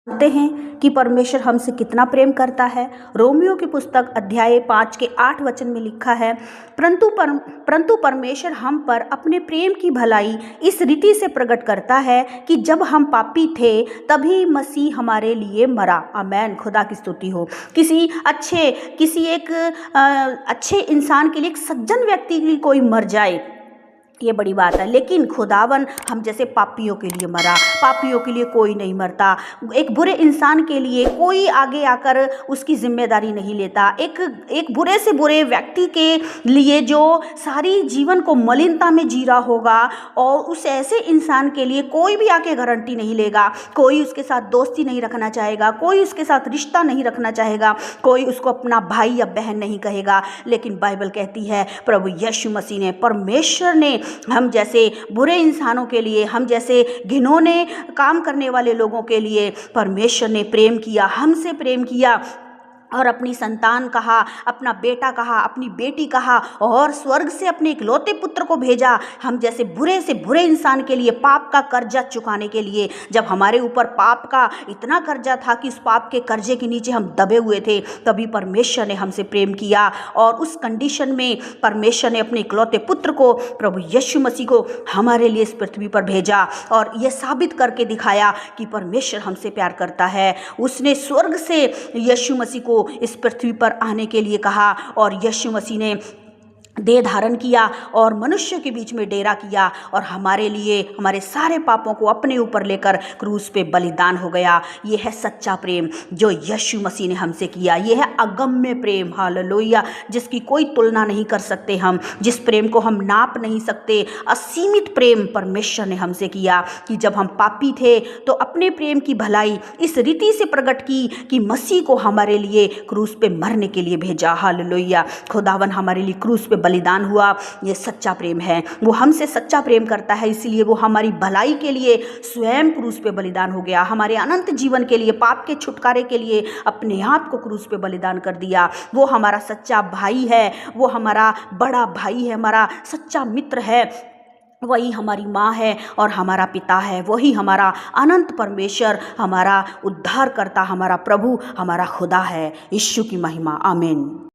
जानते हैं कि परमेश्वर हमसे कितना प्रेम करता है। रोमियो की पुस्तक अध्याय 5 के 8 वचन में लिखा है, परंतु परमेश्वर हम पर अपने प्रेम की भलाई इस रीति से प्रकट करता है कि जब हम पापी थे तभी मसीह हमारे लिए मरा। आमेन, खुदा की स्तुति हो। किसी एक अच्छे इंसान के लिए, एक सज्जन व्यक्ति के लिए कोई मर जाए, ये बड़ी बात है, लेकिन खुदावन हम जैसे पापियों के लिए मरा। पापियों के लिए कोई नहीं मरता। एक बुरे इंसान के लिए कोई आगे आकर उसकी जिम्मेदारी नहीं लेता। एक बुरे से बुरे व्यक्ति के लिए जो सारी जीवन को मलिनता में जी रहा होगा, और उस ऐसे इंसान के लिए कोई भी आके गारंटी नहीं लेगा। कोई उसके साथ दोस्ती नहीं रखना चाहेगा, कोई उसके साथ रिश्ता नहीं रखना चाहेगा, कोई उसको अपना भाई या बहन नहीं कहेगा। लेकिन बाइबल कहती है, प्रभु यीशु मसीह ने, परमेश्वर ने हम जैसे बुरे इंसानों के लिए, हम जैसे घिनौने काम करने वाले लोगों के लिए परमेश्वर ने प्रेम किया, हमसे प्रेम किया, और अपनी संतान कहा, अपना बेटा कहा, अपनी बेटी कहा, और स्वर्ग से अपने इकलौते पुत्र को भेजा हम जैसे बुरे से बुरे इंसान के लिए, पाप का कर्जा चुकाने के लिए। जब हमारे ऊपर पाप का इतना कर्जा था कि उस पाप के कर्जे के नीचे हम दबे हुए थे, तभी परमेश्वर ने हमसे प्रेम किया, और उस कंडीशन में परमेश्वर ने अपने इकलौते पुत्र को, प्रभु यीशु मसीह को हमारे लिए इस पृथ्वी पर भेजा, और यह साबित करके दिखाया कि परमेश्वर हमसे प्यार करता है। उसने स्वर्ग से यीशु मसीह को इस पृथ्वी पर आने के लिए कहा, और यीशु मसीह ने देह धारण किया और मनुष्य के बीच में डेरा किया, और हमारे लिए हमारे सारे पापों को अपने ऊपर लेकर क्रूस पे बलिदान हो गया। ये है सच्चा प्रेम जो यीशु मसीह ने हमसे किया। ये है अगम्य प्रेम, हालेलुया, जिसकी कोई तुलना नहीं कर सकते हम, जिस प्रेम को हम नाप नहीं सकते। असीमित प्रेम परमेश्वर ने हमसे किया कि जब हम पापी थे तो अपने प्रेम की भलाई इस रीति से प्रकट की कि मसीह को हमारे लिए क्रूस पे मरने के लिए भेजा। हालेलुया, खुदावन हमारे लिए क्रूस पे बलिदान हुआ। ये सच्चा प्रेम है, वो हमसे सच्चा प्रेम करता है, इसलिए वो हमारी भलाई के लिए स्वयं क्रूस पे बलिदान हो गया। हमारे अनंत जीवन के लिए, पाप के छुटकारे के लिए अपने आप को क्रूस पे बलिदान कर दिया। वो हमारा सच्चा भाई है, वो हमारा बड़ा भाई है, हमारा सच्चा मित्र है, वही हमारी माँ है और हमारा पिता है, वही हमारा अनंत परमेश्वर, हमारा उद्धारकर्ता, हमारा प्रभु, हमारा खुदा है। यीशु की महिमा, आमीन।